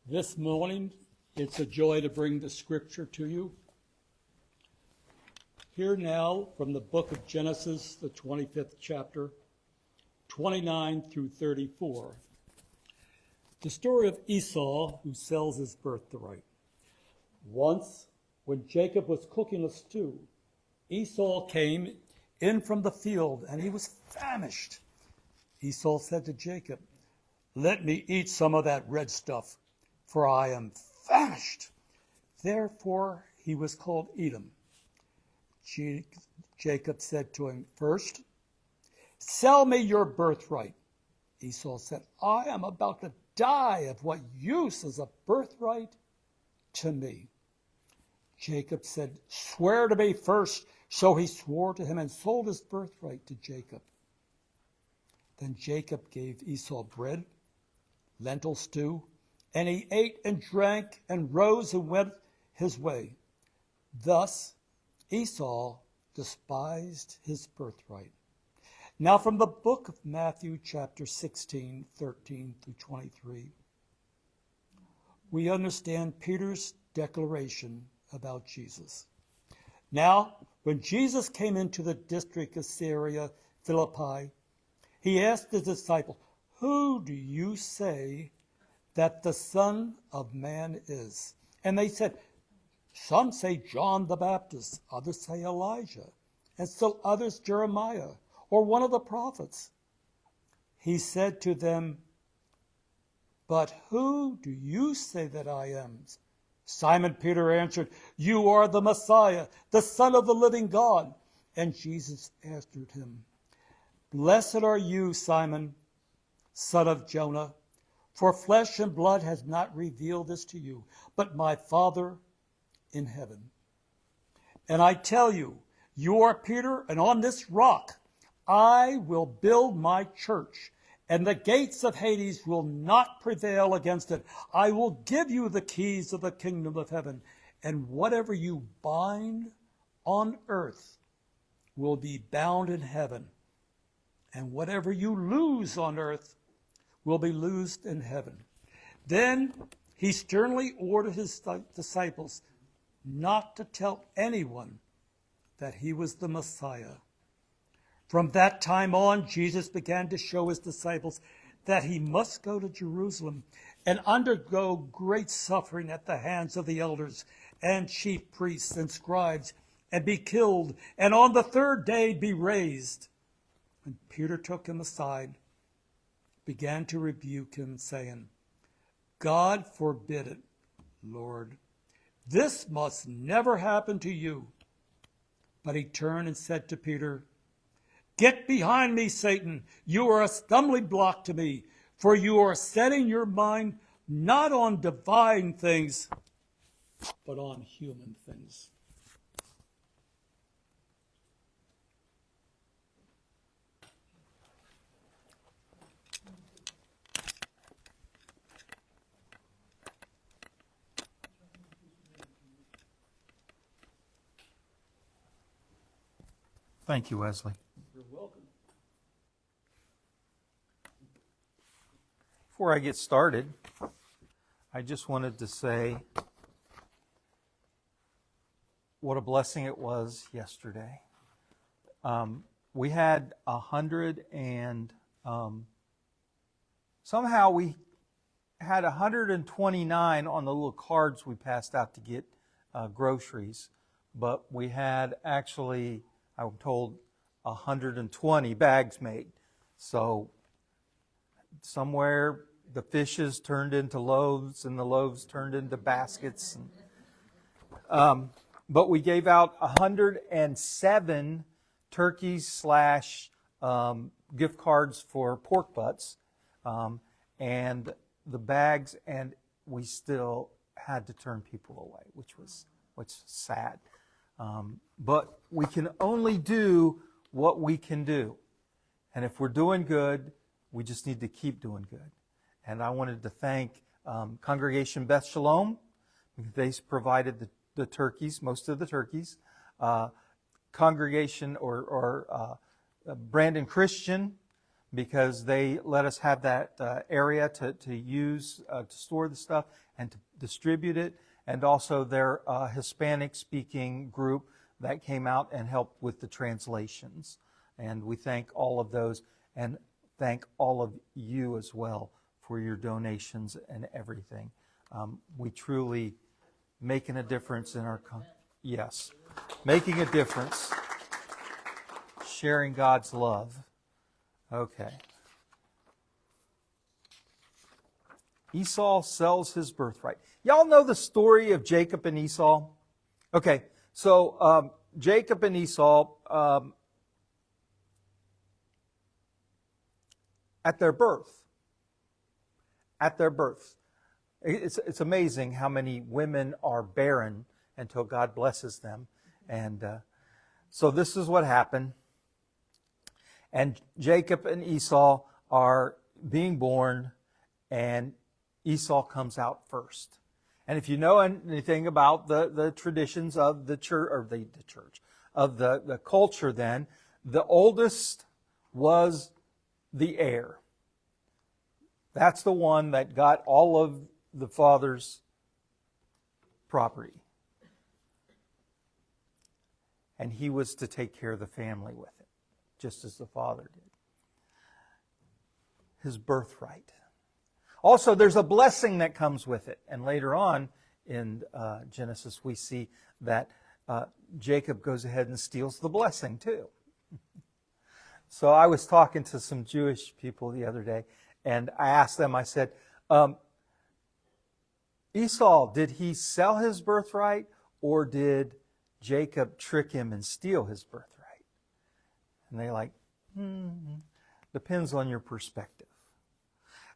This morning, it's a joy to bring the scripture to you. Hear now from the book of Genesis, the 25th chapter, 29 through 34. The story of Esau, who sells his birthright. Once, when Jacob was cooking a stew, Esau came in from the field, and he was famished. Esau said to Jacob, "Let me eat some of that red stuff, for I am famished." Therefore he was called Edom. Jacob said to him, "First, sell me your birthright." Esau said, "I am about to die. Of what use is a birthright to me?" Jacob said, "Swear to me first." So he swore to him and sold his birthright to Jacob. Then Jacob gave Esau bread, lentil stew, and he ate and drank and rose and went his way. Thus Esau despised his birthright. Now from the book of Matthew chapter 16, 13 through 23, we understand Peter's declaration about Jesus. Now, when Jesus came into the district of Caesarea Philippi, he asked his disciples, "Who do you say that the Son of Man is?" And they said, "Some say John the Baptist, others say Elijah, and still others Jeremiah, or one of the prophets." He said to them, "But who do you say that I am?" Simon Peter answered, "You are the Messiah, the Son of the living God." And Jesus answered him, "Blessed are you, Simon, son of Jonah, for flesh and blood has not revealed this to you, but my Father in heaven. And I tell you, you are Peter, and on this rock I will build my church, and the gates of Hades will not prevail against it. I will give you the keys of the kingdom of heaven, and whatever you bind on earth will be bound in heaven, and whatever you loose on earth will be loosed in heaven." Then he sternly ordered his disciples not to tell anyone that he was the Messiah. From that time on, Jesus began to show his disciples that he must go to Jerusalem and undergo great suffering at the hands of the elders and chief priests and scribes, and be killed, and on the third day be raised. And Peter took him aside, began to rebuke him, saying, "God forbid it, Lord. This must never happen to you." But he turned and said to Peter, "Get behind me, Satan. You are a stumbling block to me, for you are setting your mind not on divine things, but on human things." Thank you, Wesley. You're welcome. Before I get started, I just wanted to say what a blessing it was yesterday. We had 100 and somehow we had 129 on the little cards we passed out to get groceries, but we had actually, I'm told, 120 bags made. So somewhere the fishes turned into loaves and the loaves turned into baskets. But we gave out 107 turkeys / gift cards for pork butts and the bags, and we still had to turn people away, which was sad. But we can only do what we can do. And if we're doing good, we just need to keep doing good. And I wanted to thank Congregation Beth Shalom. They provided the turkeys, most of the turkeys. Congregation or Brandon Christian because they let us have that area to use to store the stuff and to distribute it, and also their Hispanic-speaking group that came out and helped with the translations. And we thank all of those and thank all of you as well for your donations and everything. We truly making a difference in our yes, making a difference, sharing God's love. Okay. Esau sells his birthright. Y'all know the story of Jacob and Esau? Okay, so Jacob and Esau, at their birth, it's amazing how many women are barren until God blesses them. And so this is what happened. And Jacob and Esau are being born, and Esau comes out first. And if you know anything about the traditions of the church, or the church, of the culture then, the oldest was the heir. That's the one that got all of the father's property. And he was to take care of the family with it, just as the father did. His birthright. Also, there's a blessing that comes with it. And later on in Genesis, we see that Jacob goes ahead and steals the blessing too. So I was talking to some Jewish people the other day, and I asked them, I said, Esau, did he sell his birthright, or did Jacob trick him and steal his birthright? And they're like, depends on your perspective.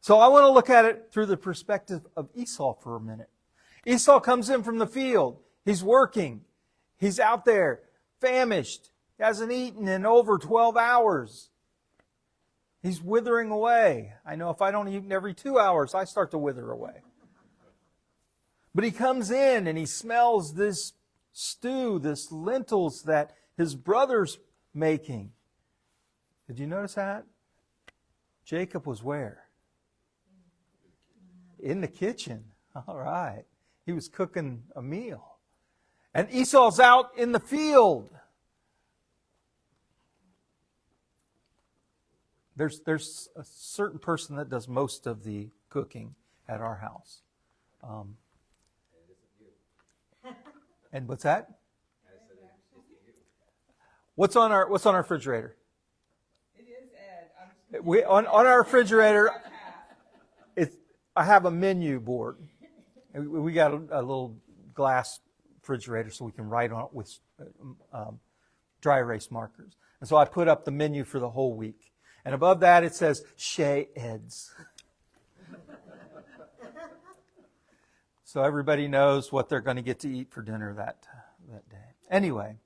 So I want to look at it through the perspective of Esau for a minute. Esau comes in from the field. He's working. He's out there, famished. He hasn't eaten in over 12 hours. He's withering away. I know if I don't eat every 2 hours, I start to wither away. But he comes in and he smells this stew, this lentils that his brother's making. Did you notice that? Jacob was where? In the kitchen. All right. He was cooking a meal. And Esau's out in the field. There's a certain person that does most of the cooking at our house. And what's that? What's on our refrigerator? It is Ed. On our refrigerator, I have a menu board. We got a little glass refrigerator so we can write on it with dry erase markers. And so I put up the menu for the whole week. And above that it says, Chez Ed's. So everybody knows what they're going to get to eat for dinner that day. Anyway,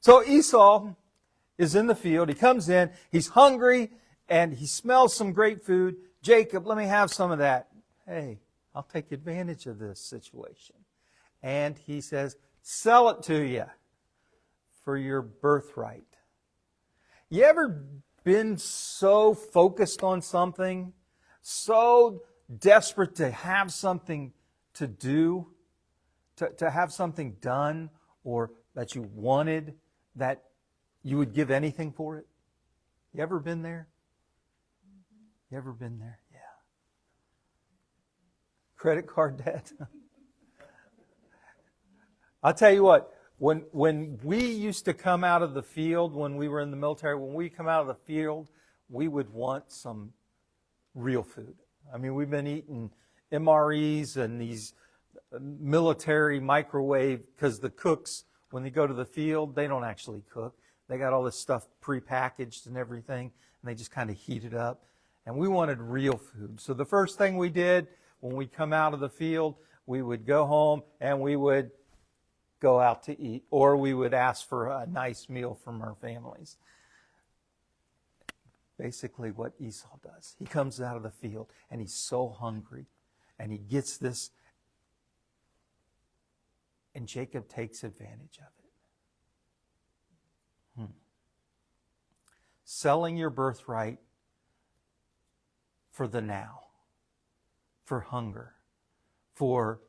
so Esau is in the field. He comes in. He's hungry, and he smells some great food. Jacob, let me have some of that. Hey, I'll take advantage of this situation. And he says, sell it to you for your birthright. You ever been so focused on something, so desperate to have something to do, to have something done, or that you wanted, that you would give anything for it? You ever been there? You ever been there? Yeah. Credit card debt. I'll tell you what, when we used to come out of the field, when we were in the military, when we come out of the field, we would want some real food. I mean, we've been eating MREs and these military microwave, because the cooks, when they go to the field, they don't actually cook. They got all this stuff prepackaged and everything, and they just kind of heat it up. And we wanted real food. So the first thing we did when we come out of the field, we would go home and we would go out to eat, or we would ask for a nice meal from our families. Basically what Esau does. He comes out of the field and he's so hungry, and he gets this, and Jacob takes advantage of it. Selling your birthright for the now, for hunger, for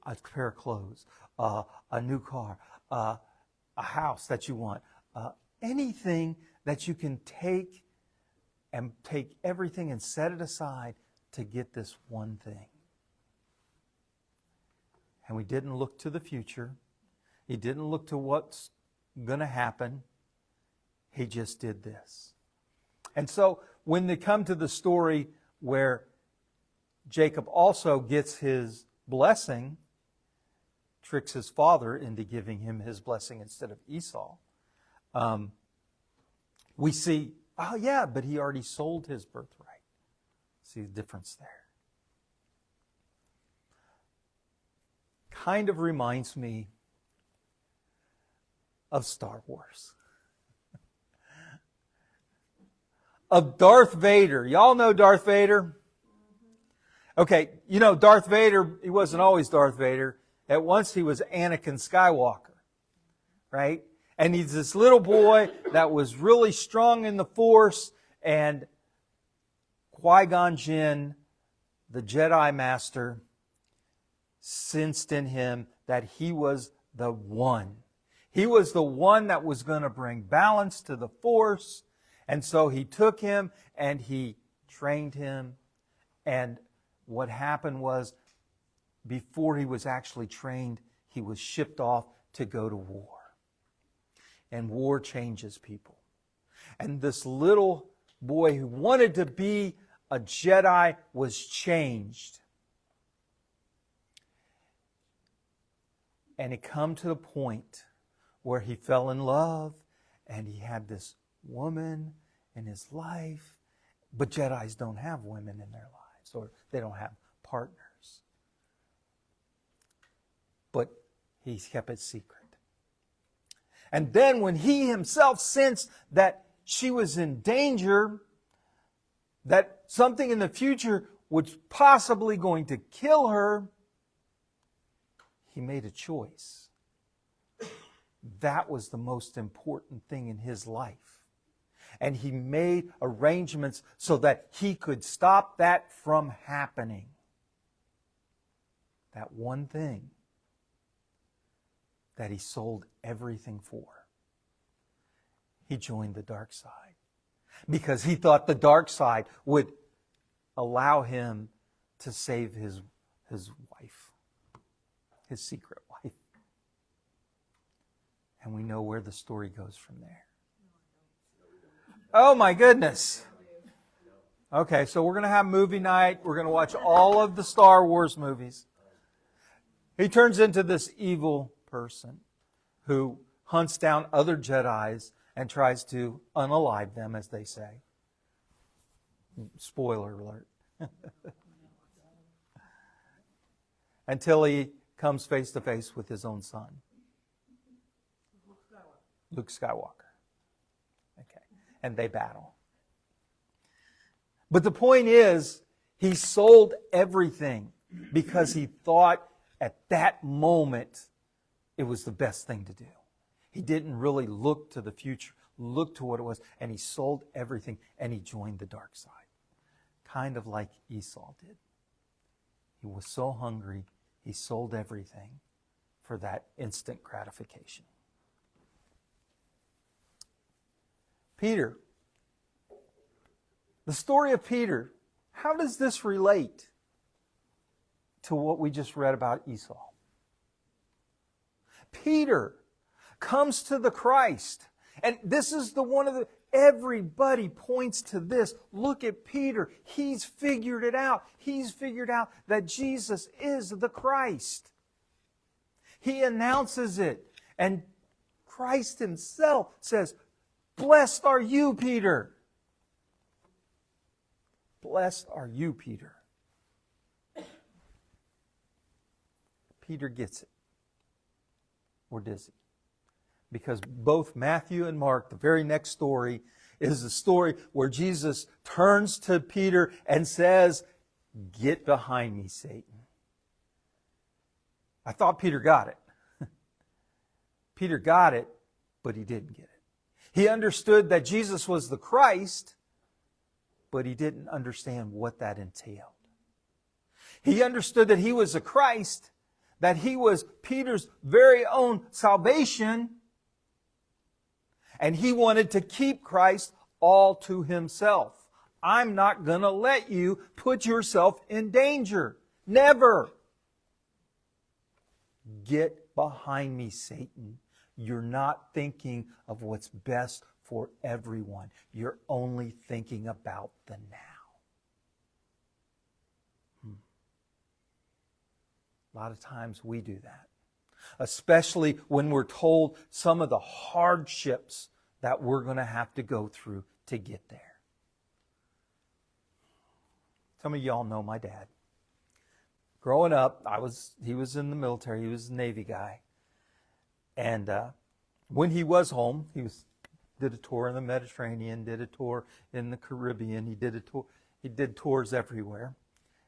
a pair of clothes, a new car, a house that you want, anything that you can take and take everything and set it aside to get this one thing. And we didn't look to the future. He didn't look to what's going to happen. He just did this. And so when they come to the story where Jacob also gets his blessing, tricks his father into giving him his blessing instead of Esau, we see, oh yeah, but he already sold his birthright. See the difference there. Kind of reminds me of Star Wars. Of Darth Vader. Y'all know Darth Vader? Okay, you know Darth Vader, he wasn't always Darth Vader. At once he was Anakin Skywalker, right? And he's this little boy that was really strong in the Force, and Qui-Gon Jinn, the Jedi Master, sensed in him that he was the one. He was the one that was going to bring balance to the Force. And so he took him and he trained him. And what happened was, before he was actually trained, he was shipped off to go to war. And war changes people. And this little boy who wanted to be a Jedi was changed. And it come to the point where he fell in love and he had this woman in his life. But Jedis don't have women in their lives, or they don't have partners. But he kept it secret. And then when he himself sensed that she was in danger, that something in the future was possibly going to kill her, he made a choice. That was the most important thing in his life. And he made arrangements so that he could stop that from happening. That one thing that he sold everything for. He joined the dark side because he thought the dark side would allow him to save his wife, his secret wife. And we know where the story goes from there. Oh my goodness. Okay, so we're going to have movie night. We're going to watch all of the Star Wars movies. He turns into this evil person who hunts down other Jedis and tries to unalive them, as they say. Spoiler alert. Until he comes face to face with his own son, Luke Skywalker. Okay. And they battle. But the point is, he sold everything because he thought at that moment it was the best thing to do. He didn't really look to the future, look to what it was, and he sold everything and he joined the dark side. Kind of like Esau did. He was so hungry, he sold everything for that instant gratification. Peter. The story of Peter, how does this relate to what we just read about Esau? Peter comes to the Christ. And this is everybody points to this. Look at Peter. He's figured it out. He's figured out that Jesus is the Christ. He announces it. And Christ himself says, "Blessed are you, Peter." Blessed are you, Peter. Peter gets it. Or does he? Because both Matthew and Mark, the very next story, is the story where Jesus turns to Peter and says, "Get behind me, Satan." I thought Peter got it. Peter got it, but he didn't get it. He understood that Jesus was the Christ, but he didn't understand what that entailed. He understood that he was a Christ, that he was Peter's very own salvation, and he wanted to keep Christ all to himself. I'm not going to let you put yourself in danger. Never. Get behind me, Satan. You're not thinking of what's best for everyone. You're only thinking about the now. A lot of times we do that, especially when we're told some of the hardships that we're going to have to go through to get there. Some of y'all know my dad. Growing up, he was in the military. He was a Navy guy. And when he was home, did a tour in the Mediterranean, did a tour in the Caribbean. He did tours everywhere.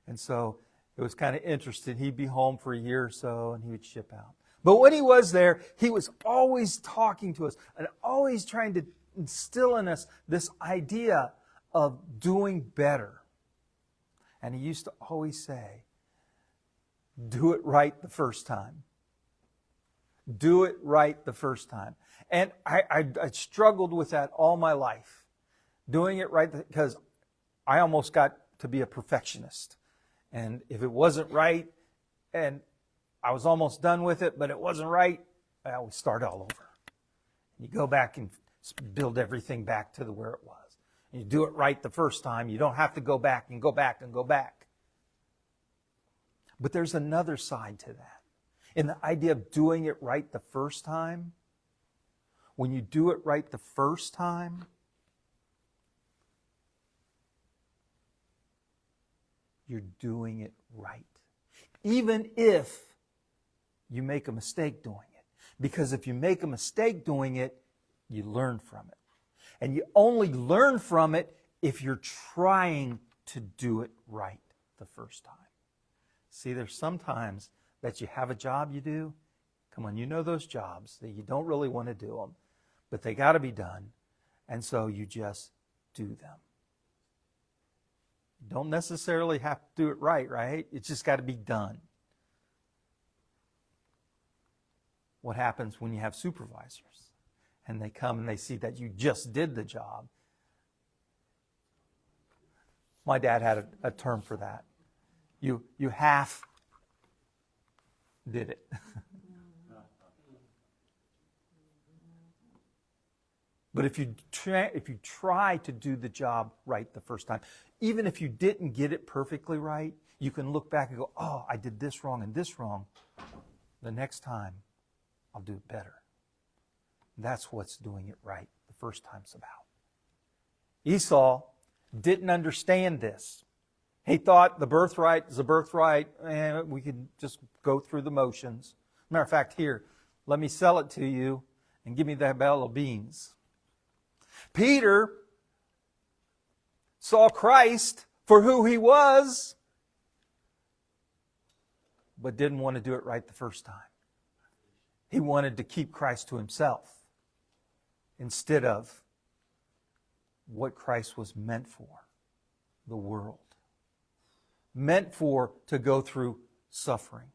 And so it was kind of interesting. He'd be home for a year or so, and he would ship out. But when he was there, he was always talking to us and always trying to instill in us this idea of doing better. And he used to always say, do it right the first time. Do it right the first time. And I struggled with that all my life. Doing it right, because I almost got to be a perfectionist. And if it wasn't right, and I was almost done with it, but it wasn't right, I would start all over. You go back and build everything back to where it was. And you do it right the first time. You don't have to go back and go back and go back. But there's another side to that. In the idea of doing it right the first time, when you do it right the first time, you're doing it right. Even if you make a mistake doing it. Because if you make a mistake doing it, you learn from it. And you only learn from it if you're trying to do it right the first time. See, there's sometimes that you have a job you do. Come on, you know those jobs that you don't really want to do them, but they got to be done. And so you just do them. You don't necessarily have to do it right? It's just got to be done. What happens when you have supervisors and they come and they see that you just did the job? My dad had a term for that. You half did it. But if you try to do the job right the first time, even if you didn't get it perfectly right, you can look back and go, oh, I did this wrong and this wrong. The next time, I'll do it better. That's what's doing it right the first time's about. Esau didn't understand this. He thought the birthright is a birthright, and we could just go through the motions. Matter of fact, here, let me sell it to you and give me that barrel of beans. Peter saw Christ for who he was, but didn't want to do it right the first time. He wanted to keep Christ to himself instead of what Christ was meant for, the world. Meant for to go through suffering.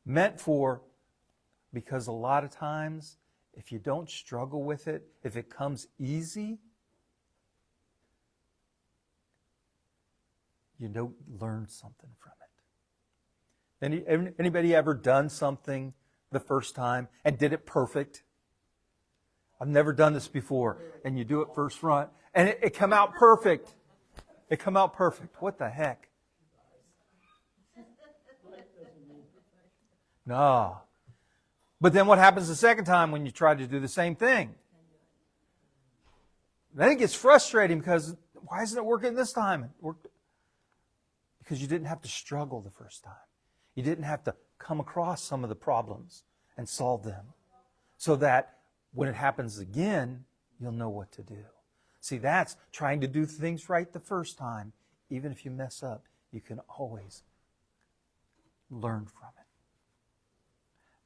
Meant for, because a lot of times, if you don't struggle with it, if it comes easy, you don't learn something from it. Anybody ever done something the first time and did it perfect? I've never done this before. And you do it first front, and it come out perfect. It come out perfect. What the heck? No. But then what happens the second time when you try to do the same thing? Then it gets frustrating because why isn't it working this time? Because you didn't have to struggle the first time. You didn't have to come across some of the problems and solve them. So that when it happens again, you'll know what to do. See, that's trying to do things right the first time. Even if you mess up, you can always learn from it.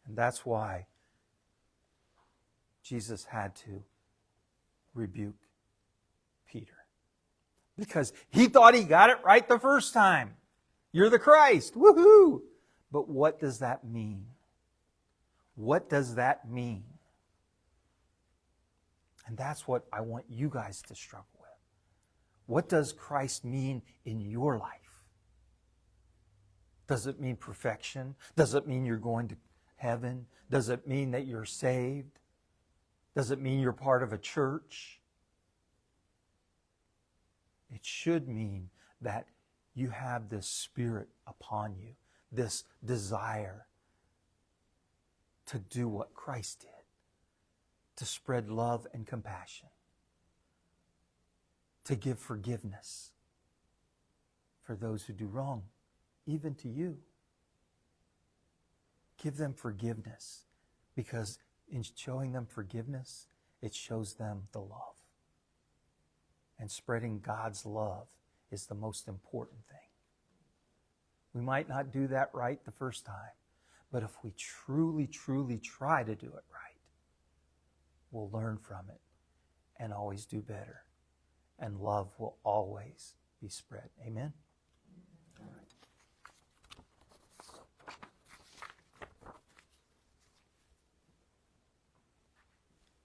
And that's why Jesus had to rebuke Peter. because he thought he got it right the first time. You're the Christ. Woohoo! But what does that mean? What does that mean? And that's what I want you guys to struggle with. What does Christ mean in your life? Does it mean perfection? Does it mean you're going to heaven? Does it mean that you're saved? Does it mean you're part of a church? It should mean that you have this Spirit upon you, this desire to do what Christ did, to spread love and compassion, to give forgiveness for those who do wrong, even to you. Give them forgiveness, because in showing them forgiveness, it shows them the love. And spreading God's love is the most important thing. We might not do that right the first time, but if we truly, truly try to do it right, we'll learn from it and always do better. And love will always be spread. Amen?